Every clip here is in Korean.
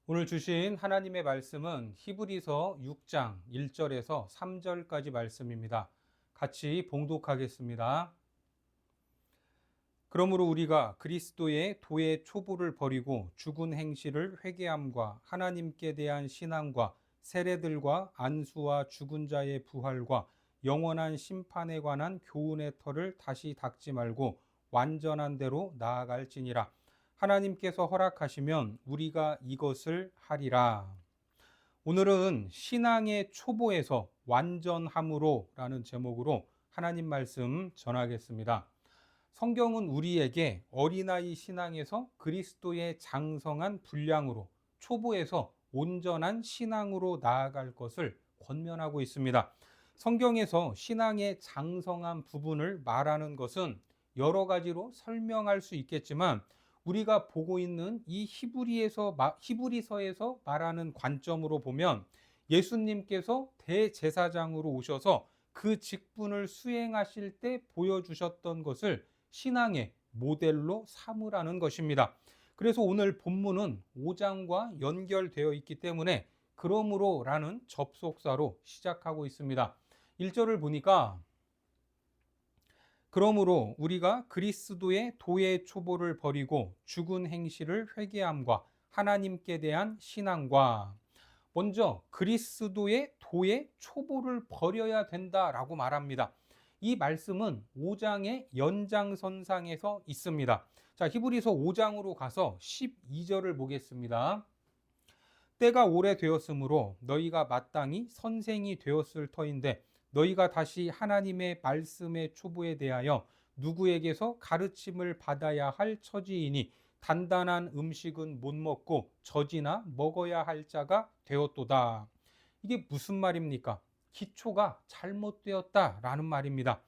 오늘 주신 하나님의 말씀은 히브리서 6장 1절에서 3절까지 말씀입니다. 같이 봉독하겠습니다. 그러므로 우리가 그리스도의 도의 초보를 버리고 죽은 행실을 회개함과 하나님께 대한 신앙과 세례들과 안수와 죽은 자의 부활과 영원한 심판에 관한 교훈의 터를 다시 닦지 말고 완전한 대로 나아갈지니라. 하나님께서 허락하시면 우리가 이것을 하리라. 오늘은 신앙의 초보에서 완전함으로 라는 제목으로 하나님 말씀 전하겠습니다. 성경은 우리에게 어린아이 신앙에서 그리스도의 장성한 분량으로 초보에서 온전한 신앙으로 나아갈 것을 권면하고 있습니다. 성경에서 신앙의 장성한 부분을 말하는 것은 여러 가지로 설명할 수 있겠지만 우리가 보고 있는 이 히브리서에서 말하는 관점으로 보면 예수님께서 대제사장으로 오셔서 그 직분을 수행하실 때 보여주셨던 것을 신앙의 모델로 삼으라는 것입니다. 그래서 오늘 본문은 5장과 연결되어 있기 때문에 그러므로라는 접속사로 시작하고 있습니다. 1절을 보니까 그러므로 우리가 그리스도의 도의 초보를 버리고 죽은 행실을 회개함과 하나님께 대한 신앙과 먼저 그리스도의 도의 초보를 버려야 된다라고 말합니다. 이 말씀은 5장의 연장선상에서 있습니다. 자, 히브리서 5장으로 가서 12절을 보겠습니다. 때가 오래되었으므로 너희가 마땅히 선생이 되었을 터인데 너희가 다시 하나님의 말씀의 초보에 대하여 누구에게서 가르침을 받아야 할 처지이니 단단한 음식은 못 먹고 젖이나 먹어야 할 자가 되었도다. 이게 무슨 말입니까? 기초가 잘못되었다라는 말입니다.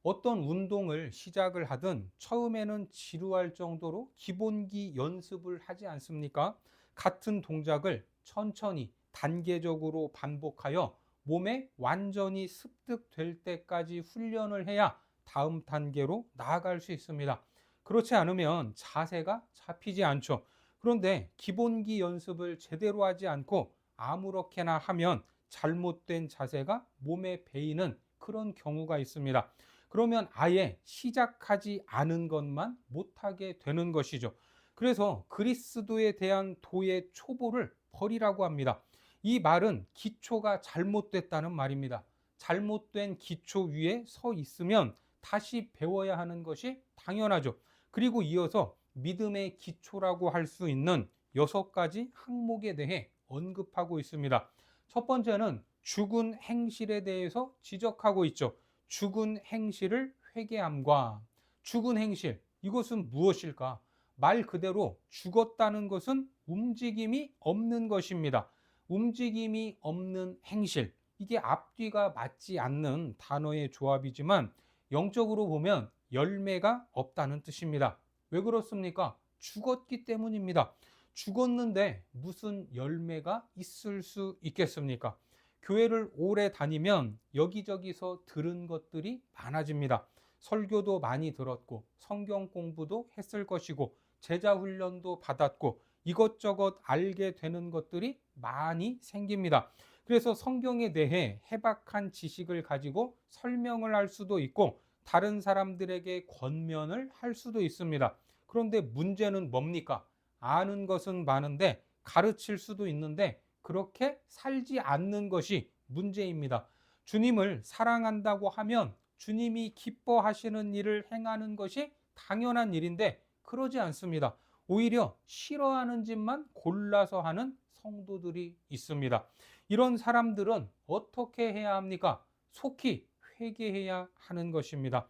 어떤 운동을 시작을 하든 처음에는 지루할 정도로 기본기 연습을 하지 않습니까? 같은 동작을 천천히 단계적으로 반복하여 몸에 완전히 습득될 때까지 훈련을 해야 다음 단계로 나아갈 수 있습니다. 그렇지 않으면 자세가 잡히지 않죠. 그런데 기본기 연습을 제대로 하지 않고 아무렇게나 하면 잘못된 자세가 몸에 배이는 그런 경우가 있습니다. 그러면 아예 시작하지 않은 것만 못하게 되는 것이죠. 그래서 그리스도에 대한 도의 초보를 버리라고 합니다. 이 말은 기초가 잘못됐다는 말입니다. 잘못된 기초 위에 서 있으면 다시 배워야 하는 것이 당연하죠. 그리고 이어서 믿음의 기초라고 할 수 있는 6가지 항목에 대해 언급하고 있습니다. 첫 번째는 죽은 행실에 대해서 지적하고 있죠. 죽은 행실을 회개함과 죽은 행실, 이것은 무엇일까? 말 그대로 죽었다는 것은 움직임이 없는 것입니다. 움직임이 없는 행실, 이게 앞뒤가 맞지 않는 단어의 조합이지만 영적으로 보면 열매가 없다는 뜻입니다. 왜 그렇습니까? 죽었기 때문입니다. 죽었는데 무슨 열매가 있을 수 있겠습니까? 교회를 오래 다니면 여기저기서 들은 것들이 많아집니다. 설교도 많이 들었고 성경 공부도 했을 것이고 제자 훈련도 받았고 이것저것 알게 되는 것들이 많이 생깁니다. 그래서 성경에 대해 해박한 지식을 가지고 설명을 할 수도 있고 다른 사람들에게 권면을 할 수도 있습니다. 그런데 문제는 뭡니까? 아는 것은 많은데 가르칠 수도 있는데 그렇게 살지 않는 것이 문제입니다. 주님을 사랑한다고 하면 주님이 기뻐하시는 일을 행하는 것이 당연한 일인데 그러지 않습니다. 오히려 싫어하는 짓만 골라서 하는 성도들이 있습니다. 이런 사람들은 어떻게 해야 합니까? 속히 회개해야 하는 것입니다.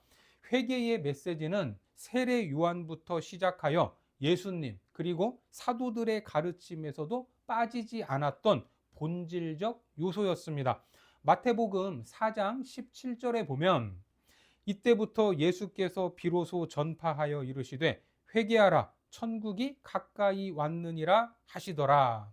회개의 메시지는 세례 요한부터 시작하여 예수님 그리고 사도들의 가르침에서도 빠지지 않았던 본질적 요소였습니다. 마태복음 4장 17절에 보면 이때부터 예수께서 비로소 전파하여 이르시되 회개하라 천국이 가까이 왔느니라 하시더라.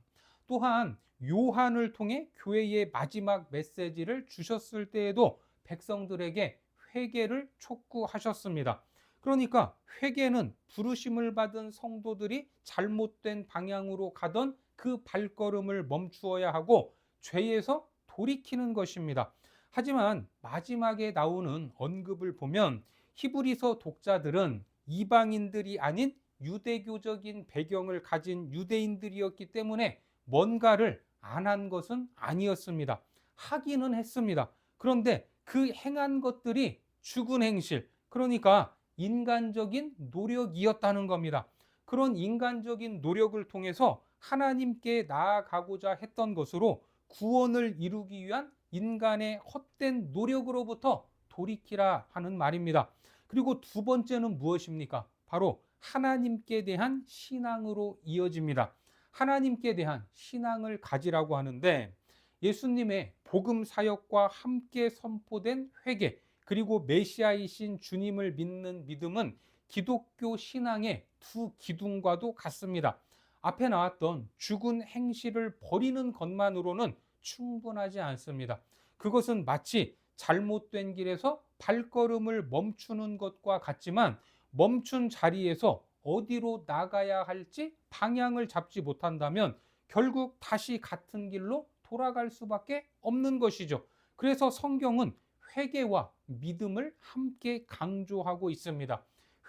또한 요한을 통해 교회의 마지막 메시지를 주셨을 때에도 백성들에게 회개를 촉구하셨습니다. 그러니까 회개는 부르심을 받은 성도들이 잘못된 방향으로 가던 그 발걸음을 멈추어야 하고 죄에서 돌이키는 것입니다. 하지만 마지막에 나오는 언급을 보면 히브리서 독자들은 이방인들이 아닌 유대교적인 배경을 가진 유대인들이었기 때문에 뭔가를 안 한 것은 아니었습니다. 하기는 했습니다. 그런데 그 행한 것들이 죽은 행실, 그러니까 인간적인 노력이었다는 겁니다. 그런 인간적인 노력을 통해서 하나님께 나아가고자 했던 것으로 구원을 이루기 위한 인간의 헛된 노력으로부터 돌이키라 하는 말입니다. 그리고 두 번째는 무엇입니까? 바로 하나님께 대한 신앙으로 이어집니다. 하나님께 대한 신앙을 가지라고 하는데 예수님의 복음 사역과 함께 선포된 회개, 그리고 메시아이신 주님을 믿는 믿음은 기독교 신앙의 두 기둥과도 같습니다. 앞에 나왔던 죽은 행실을 버리는 것만으로는 충분하지 않습니다. 그것은 마치 잘못된 길에서 발걸음을 멈추는 것과 같지만 멈춘 자리에서 어디로 나가야 할지 방향을 잡지 못한다면 결국 다시 같은 길로 돌아갈 수밖에 없는 것이죠. 그래서 성경은 회개와 믿음을 함께 강조하고 있습니다.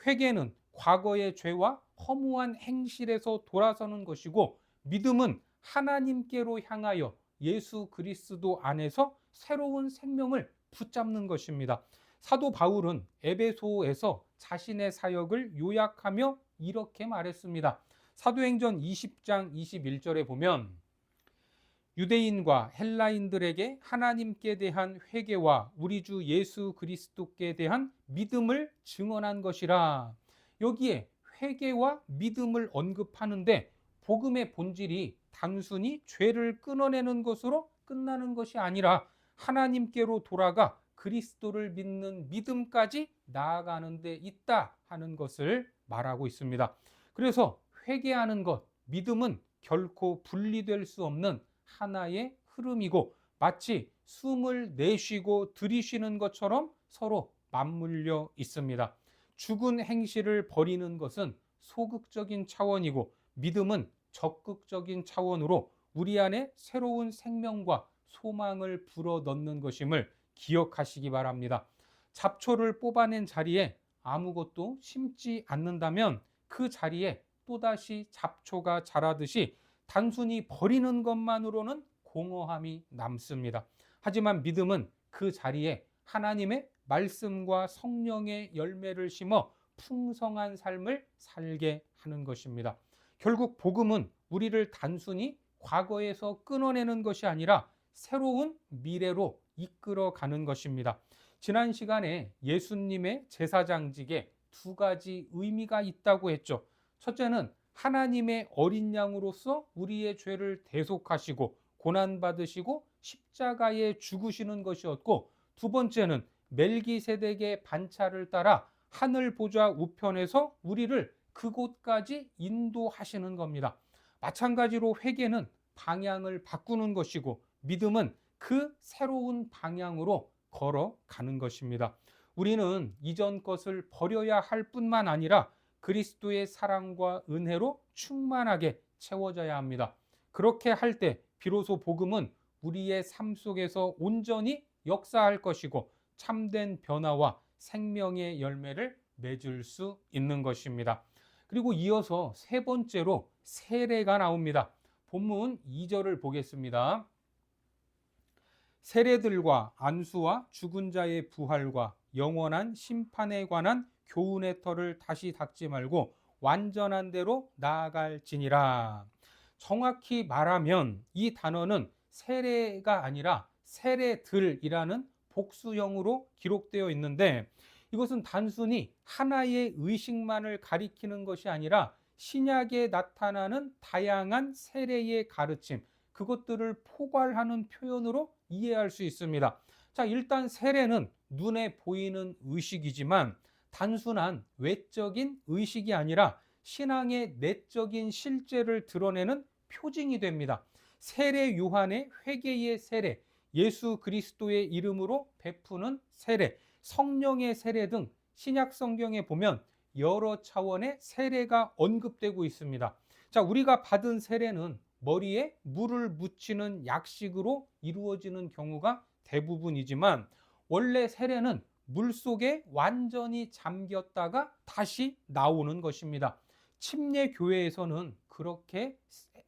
회개는 과거의 죄와 허무한 행실에서 돌아서는 것이고, 믿음은 하나님께로 향하여 예수 그리스도 안에서 새로운 생명을 붙잡는 것입니다. 사도 바울은 에베소에서 자신의 사역을 요약하며 이렇게 말했습니다. 사도행전 20장 21절에 보면 유대인과 헬라인들에게 하나님께 대한 회개와 우리 주 예수 그리스도께 대한 믿음을 증언한 것이라. 여기에 회개와 믿음을 언급하는데 복음의 본질이 단순히 죄를 끊어내는 것으로 끝나는 것이 아니라 하나님께로 돌아가 그리스도를 믿는 믿음까지 나아가는 데 있다 하는 것을 말하고 있습니다. 그래서 회개하는 것, 믿음은 결코 분리될 수 없는 하나의 흐름이고, 마치 숨을 내쉬고 들이쉬는 것처럼 서로 맞물려 있습니다. 죽은 행실을 버리는 것은 소극적인 차원이고, 믿음은 적극적인 차원으로 우리 안에 새로운 생명과 소망을 불어넣는 것임을 기억하시기 바랍니다. 잡초를 뽑아낸 자리에 아무것도 심지 않는다면 그 자리에 또다시 잡초가 자라듯이 단순히 버리는 것만으로는 공허함이 남습니다. 하지만 믿음은 그 자리에 하나님의 말씀과 성령의 열매를 심어 풍성한 삶을 살게 하는 것입니다. 결국 복음은 우리를 단순히 과거에서 끊어내는 것이 아니라 새로운 미래로 이끌어가는 것입니다. 지난 시간에 예수님의 제사장직에 두 가지 의미가 있다고 했죠. 첫째는 하나님의 어린 양으로서 우리의 죄를 대속하시고 고난받으시고 십자가에 죽으시는 것이었고, 두 번째는 멜기세덱의 반차를 따라 하늘 보좌 우편에서 우리를 그곳까지 인도하시는 겁니다. 마찬가지로 회개는 방향을 바꾸는 것이고, 믿음은 그 새로운 방향으로 걸어가는 것입니다. 우리는 이전 것을 버려야 할 뿐만 아니라 그리스도의 사랑과 은혜로 충만하게 채워져야 합니다. 그렇게 할 때 비로소 복음은 우리의 삶 속에서 온전히 역사할 것이고 참된 변화와 생명의 열매를 맺을 수 있는 것입니다. 그리고 이어서 세 번째로 세례가 나옵니다. 본문 2절을 보겠습니다. 세례들과 안수와 죽은 자의 부활과 영원한 심판에 관한 교훈의 털을 다시 닦지 말고 완전한 대로 나아갈지니라. 정확히 말하면 이 단어는 세례가 아니라 세례들이라는 복수형으로 기록되어 있는데, 이것은 단순히 하나의 의식만을 가리키는 것이 아니라 신약에 나타나는 다양한 세례의 가르침, 그것들을 포괄하는 표현으로 이해할 수 있습니다. 자, 일단 세례는 눈에 보이는 의식이지만 단순한 외적인 의식이 아니라 신앙의 내적인 실제를 드러내는 표징이 됩니다. 세례 요한의 회개의 세례, 예수 그리스도의 이름으로 베푸는 세례, 성령의 세례 등 신약 성경에 보면 여러 차원의 세례가 언급되고 있습니다. 자, 우리가 받은 세례는 머리에 물을 묻히는 약식으로 이루어지는 경우가 대부분이지만 원래 세례는 물속에 완전히 잠겼다가 다시 나오는 것입니다. 침례 교회에서는 그렇게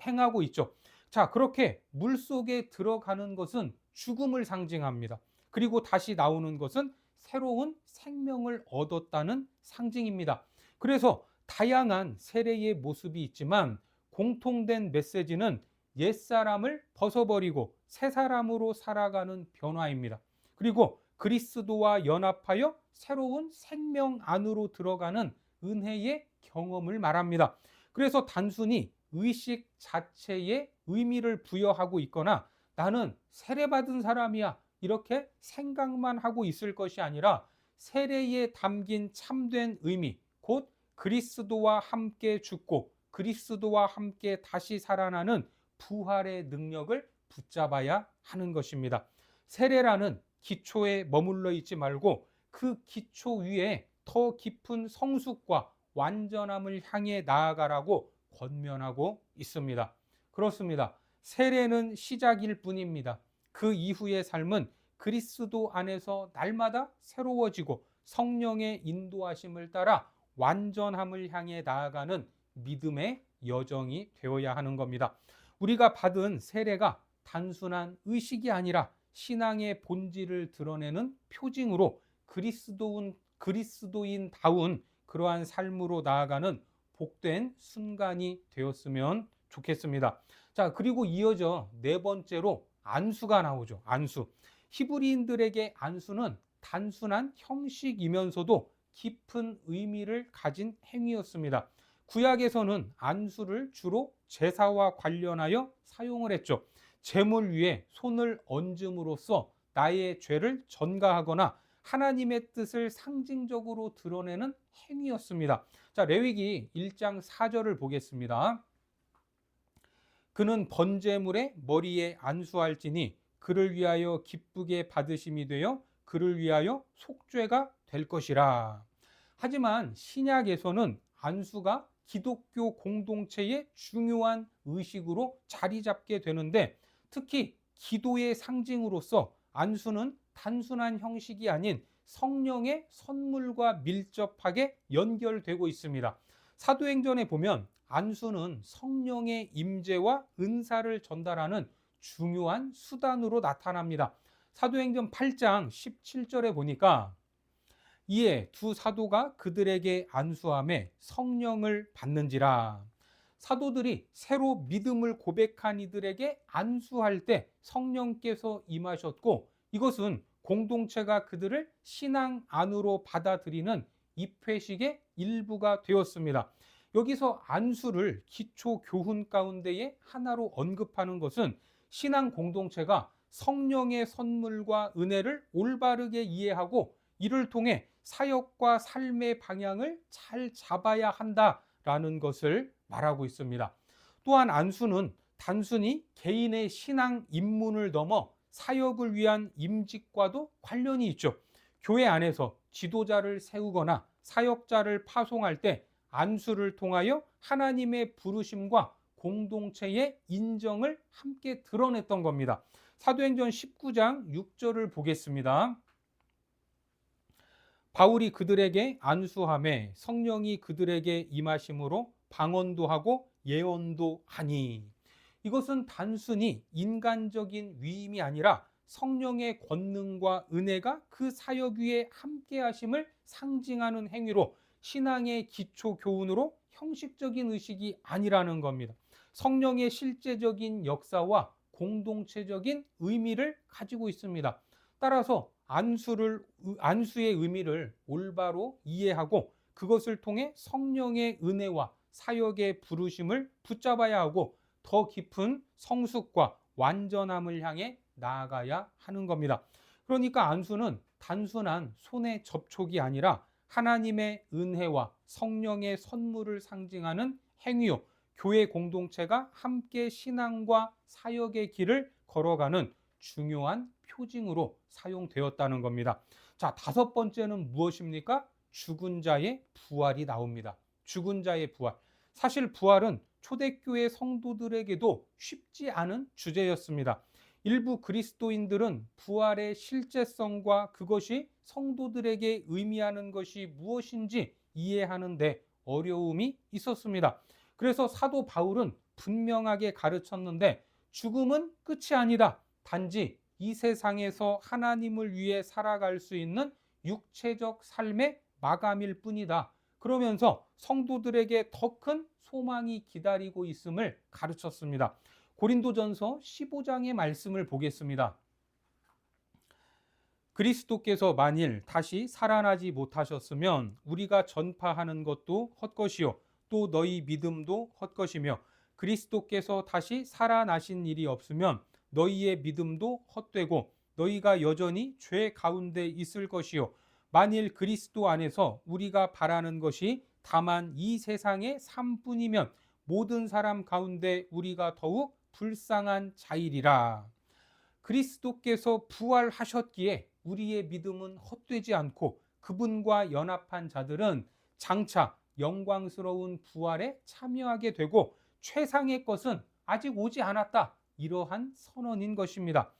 행하고 있죠. 자, 그렇게 물속에 들어가는 것은 죽음을 상징합니다. 그리고 다시 나오는 것은 새로운 생명을 얻었다는 상징입니다. 그래서 다양한 세례의 모습이 있지만 공통된 메시지는 옛사람을 벗어버리고 새 사람으로 살아가는 변화입니다. 그리고 그리스도와 연합하여 새로운 생명 안으로 들어가는 은혜의 경험을 말합니다. 그래서 단순히 의식 자체에 의미를 부여하고 있거나 나는 세례받은 사람이야 이렇게 생각만 하고 있을 것이 아니라 세례에 담긴 참된 의미, 곧 그리스도와 함께 죽고 그리스도와 함께 다시 살아나는 부활의 능력을 붙잡아야 하는 것입니다. 세례라는 기초에 머물러 있지 말고 그 기초 위에 더 깊은 성숙과 완전함을 향해 나아가라고 권면하고 있습니다. 그렇습니다. 세례는 시작일 뿐입니다. 그 이후의 삶은 그리스도 안에서 날마다 새로워지고 성령의 인도하심을 따라 완전함을 향해 나아가는 믿음의 여정이 되어야 하는 겁니다. 우리가 받은 세례가 단순한 의식이 아니라 신앙의 본질을 드러내는 표징으로 그리스도인다운 그러한 삶으로 나아가는 복된 순간이 되었으면 좋겠습니다. 자, 그리고 이어져 네 번째로 안수가 나오죠. 안수. 히브리인들에게 안수는 단순한 형식이면서도 깊은 의미를 가진 행위였습니다. 구약에서는 안수를 주로 제사와 관련하여 사용을 했죠. 제물 위에 손을 얹음으로써 나의 죄를 전가하거나 하나님의 뜻을 상징적으로 드러내는 행위였습니다. 자, 레위기 1장 4절을 보겠습니다. 그는 번제물의 머리에 안수할지니 그를 위하여 기쁘게 받으심이 되어 그를 위하여 속죄가 될 것이라. 하지만 신약에서는 안수가 기독교 공동체의 중요한 의식으로 자리 잡게 되는데 특히 기도의 상징으로서 안수는 단순한 형식이 아닌 성령의 선물과 밀접하게 연결되고 있습니다. 사도행전에 보면 안수는 성령의 임재와 은사를 전달하는 중요한 수단으로 나타납니다. 사도행전 8장 17절에 보니까 이에 두 사도가 그들에게 안수하매 성령을 받는지라. 사도들이 새로 믿음을 고백한 이들에게 안수할 때 성령께서 임하셨고 이것은 공동체가 그들을 신앙 안으로 받아들이는 입회식의 일부가 되었습니다. 여기서 안수를 기초 교훈 가운데의 하나로 언급하는 것은 신앙 공동체가 성령의 선물과 은혜를 올바르게 이해하고 이를 통해 사역과 삶의 방향을 잘 잡아야 한다라는 것을 말하고 있습니다. 또한 안수는 단순히 개인의 신앙 입문을 넘어 사역을 위한 임직과도 관련이 있죠. 교회 안에서 지도자를 세우거나 사역자를 파송할 때 안수를 통하여 하나님의 부르심과 공동체의 인정을 함께 드러냈던 겁니다. 사도행전 19장 6절을 보겠습니다. 바울이 그들에게 안수하매 성령이 그들에게 임하심으로 방언도 하고 예언도 하니. 이것은 단순히 인간적인 위임이 아니라 성령의 권능과 은혜가 그 사역 위에 함께 하심을 상징하는 행위로 신앙의 기초 교훈으로 형식적인 의식이 아니라는 겁니다. 성령의 실제적인 역사와 공동체적인 의미를 가지고 있습니다. 따라서 안수의 의미를 올바로 이해하고 그것을 통해 성령의 은혜와 사역의 부르심을 붙잡아야 하고 더 깊은 성숙과 완전함을 향해 나아가야 하는 겁니다. 그러니까 안수는 단순한 손의 접촉이 아니라 하나님의 은혜와 성령의 선물을 상징하는 행위요. 교회 공동체가 함께 신앙과 사역의 길을 걸어가는 중요한 표징으로 사용되었다는 겁니다. 자, 다섯 번째는 무엇입니까? 죽은 자의 부활이 나옵니다. 죽은 자의 부활. 사실 부활은 초대교회 성도들에게도 쉽지 않은 주제였습니다. 일부 그리스도인들은 부활의 실제성과 그것이 성도들에게 의미하는 것이 무엇인지 이해하는데 어려움이 있었습니다. 그래서 사도 바울은 분명하게 가르쳤는데 죽음은 끝이 아니다. 단지 이 세상에서 하나님을 위해 살아갈 수 있는 육체적 삶의 마감일 뿐이다. 그러면서 성도들에게 더 큰 소망이 기다리고 있음을 가르쳤습니다. 고린도전서 15장의 말씀을 보겠습니다. 그리스도께서 만일 다시 살아나지 못하셨으면 우리가 전파하는 것도 헛것이요 또 너희 믿음도 헛것이며 그리스도께서 다시 살아나신 일이 없으면 너희의 믿음도 헛되고 너희가 여전히 죄 가운데 있을 것이요 만일 그리스도 안에서 우리가 바라는 것이 다만 이 세상의 삶뿐이면 모든 사람 가운데 우리가 더욱 불쌍한 자이리라. 그리스도께서 부활하셨기에 우리의 믿음은 헛되지 않고 그분과 연합한 자들은 장차 영광스러운 부활에 참여하게 되고 최상의 것은 아직 오지 않았다. 이러한 선언인 것입니다.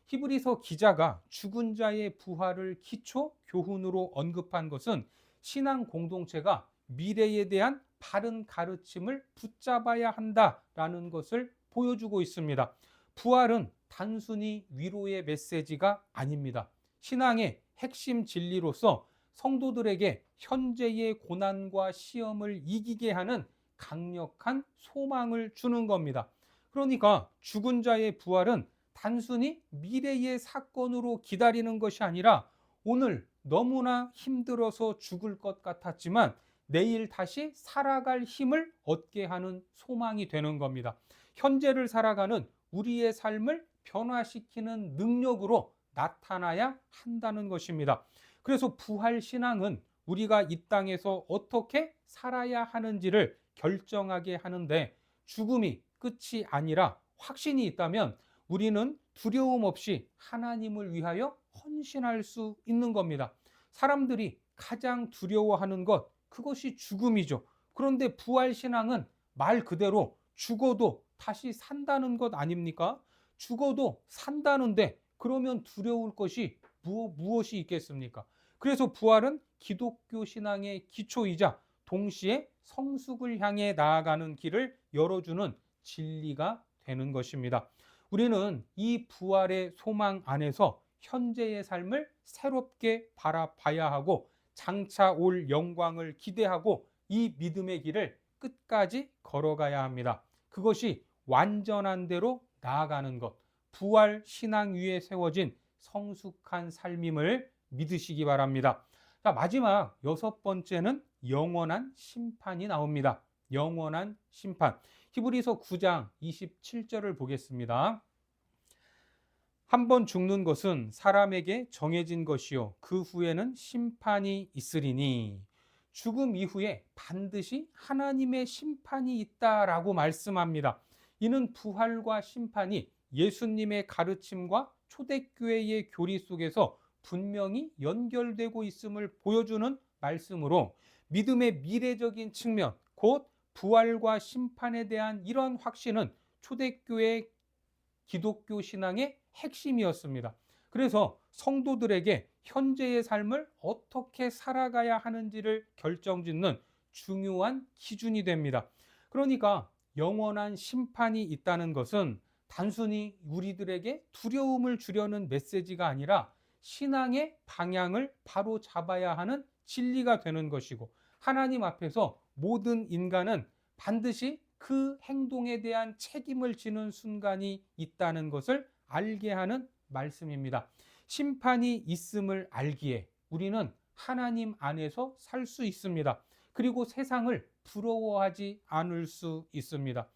히브리서 기자가 죽은 자의 부활을 기초 교훈으로 언급한 것은 신앙 공동체가 미래에 대한 바른 가르침을 붙잡아야 한다라는 것을 보여주고 있습니다. 부활은 단순히 위로의 메시지가 아닙니다. 신앙의 핵심 진리로서 성도들에게 현재의 고난과 시험을 이기게 하는 강력한 소망을 주는 겁니다. 그러니까 죽은 자의 부활은 단순히 미래의 사건으로 기다리는 것이 아니라 오늘 너무나 힘들어서 죽을 것 같았지만 내일 다시 살아갈 힘을 얻게 하는 소망이 되는 겁니다. 현재를 살아가는 우리의 삶을 변화시키는 능력으로 나타나야 한다는 것입니다. 그래서 부활 신앙은 우리가 이 땅에서 어떻게 살아야 하는지를 결정하게 하는데 죽음이 끝이 아니라 확신이 있다면 우리는 두려움 없이 하나님을 위하여 헌신할 수 있는 겁니다. 사람들이 가장 두려워하는 것, 그것이 죽음이죠. 그런데 부활 신앙은 말 그대로 죽어도 다시 산다는 것 아닙니까? 죽어도 산다는데 그러면 두려울 것이 무엇이 있겠습니까? 그래서 부활은 기독교 신앙의 기초이자 동시에 성숙을 향해 나아가는 길을 열어주는 진리가 되는 것입니다. 우리는 이 부활의 소망 안에서 현재의 삶을 새롭게 바라봐야 하고 장차 올 영광을 기대하고 이 믿음의 길을 끝까지 걸어가야 합니다. 그것이 완전한 대로 나아가는 것, 부활 신앙 위에 세워진 성숙한 삶임을 믿으시기 바랍니다. 자, 마지막 6번째는 영원한 심판이 나옵니다. 영원한 심판. 히브리서 9장 27절을 보겠습니다. 한 번 죽는 것은 사람에게 정해진 것이요 그 후에는 심판이 있으리니 죽음 이후에 반드시 하나님의 심판이 있다라고 말씀합니다. 이는 부활과 심판이 예수님의 가르침과 초대교회의 교리 속에서 분명히 연결되고 있음을 보여주는 말씀으로 믿음의 미래적인 측면, 곧 부활과 심판에 대한 이런 확신은 초대교회 기독교 신앙의 핵심이었습니다. 그래서 성도들에게 현재의 삶을 어떻게 살아가야 하는지를 결정짓는 중요한 기준이 됩니다. 그러니까 영원한 심판이 있다는 것은 단순히 우리들에게 두려움을 주려는 메시지가 아니라 신앙의 방향을 바로 잡아야 하는 진리가 되는 것이고 하나님 앞에서 모든 인간은 반드시 그 행동에 대한 책임을 지는 순간이 있다는 것을 알게 하는 말씀입니다. 심판이 있음을 알기에 우리는 하나님 안에서 살 수 있습니다. 그리고 세상을 부러워하지 않을 수 있습니다.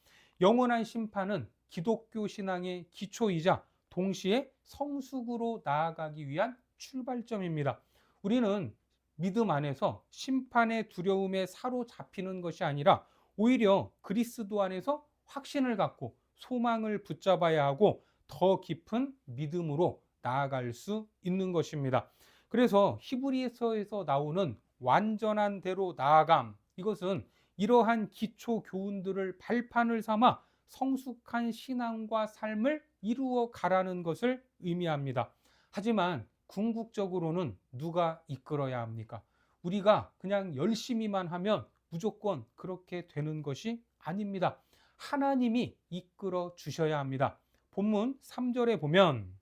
영원한 심판은 기독교 신앙의 기초이자 동시에 성숙으로 나아가기 위한 출발점입니다. 우리는 믿음 안에서 심판의 두려움에 사로잡히는 것이 아니라 오히려 그리스도 안에서 확신을 갖고 소망을 붙잡아야 하고 더 깊은 믿음으로 나아갈 수 있는 것입니다. 그래서 히브리서에서 나오는 완전한 대로 나아감, 이것은 이러한 기초 교훈들을 발판을 삼아 성숙한 신앙과 삶을 이루어 가라는 것을 의미합니다. 하지만 궁극적으로는 누가 이끌어야 합니까? 우리가 그냥 열심히만 하면 무조건 그렇게 되는 것이 아닙니다. 하나님이 이끌어 주셔야 합니다. 본문 3절에 보면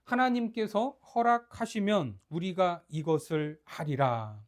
하나님께서 허락하시면 우리가 이것을 하리라.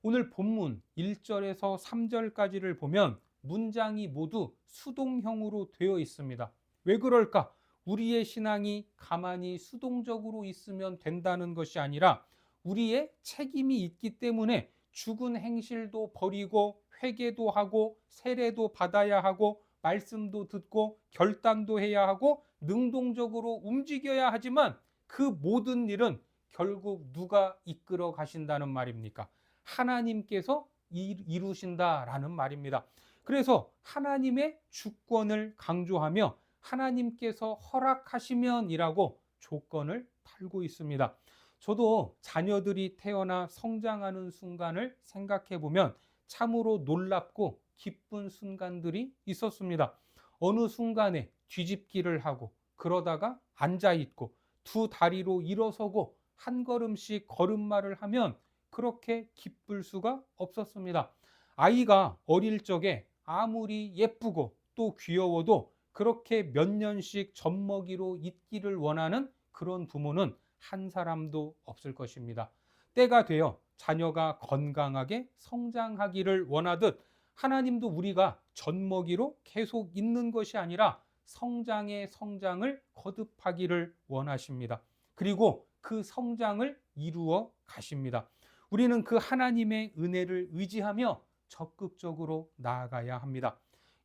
오늘 본문 1절에서 3절까지를 보면 문장이 모두 수동형으로 되어 있습니다. 왜 그럴까? 우리의 신앙이 가만히 수동적으로 있으면 된다는 것이 아니라 우리의 책임이 있기 때문에 죽은 행실도 버리고 회개도 하고 세례도 받아야 하고 말씀도 듣고 결단도 해야 하고 능동적으로 움직여야 하지만 그 모든 일은 결국 누가 이끌어 가신다는 말입니까? 하나님께서 이루신다라는 말입니다. 그래서 하나님의 주권을 강조하며 하나님께서 허락하시면이라고 조건을 달고 있습니다. 저도 자녀들이 태어나 성장하는 순간을 생각해 보면 참으로 놀랍고 기쁜 순간들이 있었습니다. 어느 순간에 뒤집기를 하고 그러다가 앉아 있고 두 다리로 일어서고 한 걸음씩 걸음마를 하면 그렇게 기쁠 수가 없었습니다. 아이가 어릴 적에 아무리 예쁘고 또 귀여워도 그렇게 몇 년씩 젖먹이로 있기를 원하는 그런 부모는 한 사람도 없을 것입니다. 때가 되어 자녀가 건강하게 성장하기를 원하듯 하나님도 우리가 젖먹이로 계속 있는 것이 아니라 성장의 성장을 거듭하기를 원하십니다. 그리고 그 성장을 이루어 가십니다. 우리는 그 하나님의 은혜를 의지하며 적극적으로 나아가야 합니다.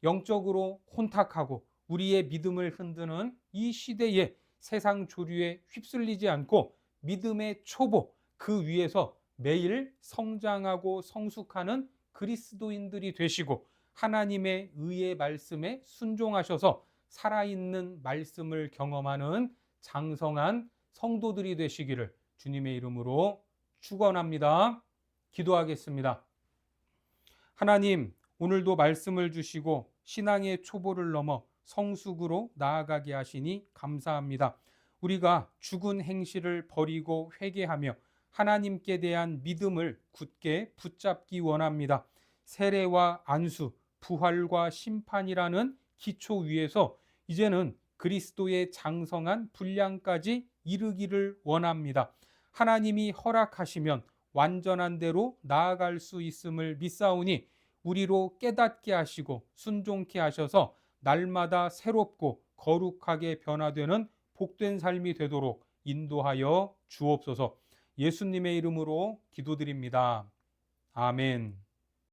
영적으로 혼탁하고 우리의 믿음을 흔드는 이 시대에 세상 조류에 휩쓸리지 않고 믿음의 초보 그 위에서 매일 성장하고 성숙하는 그리스도인들이 되시고 하나님의 의의 말씀에 순종하셔서 살아있는 말씀을 경험하는 장성한 성도들이 되시기를 주님의 이름으로 축원합니다. 기도하겠습니다. 하나님, 오늘도 말씀을 주시고 신앙의 초보를 넘어 성숙으로 나아가게 하시니 감사합니다. 우리가 죽은 행실을 버리고 회개하며 하나님께 대한 믿음을 굳게 붙잡기 원합니다. 세례와 안수, 부활과 심판이라는 기초 위에서 이제는 그리스도의 장성한 분량까지 이르기를 원합니다. 하나님이 허락하시면 완전한 대로 나아갈 수 있음을 믿사오니 우리로 깨닫게 하시고 순종케 하셔서 날마다 새롭고 거룩하게 변화되는 복된 삶이 되도록 인도하여 주옵소서. 예수님의 이름으로 기도드립니다. 아멘.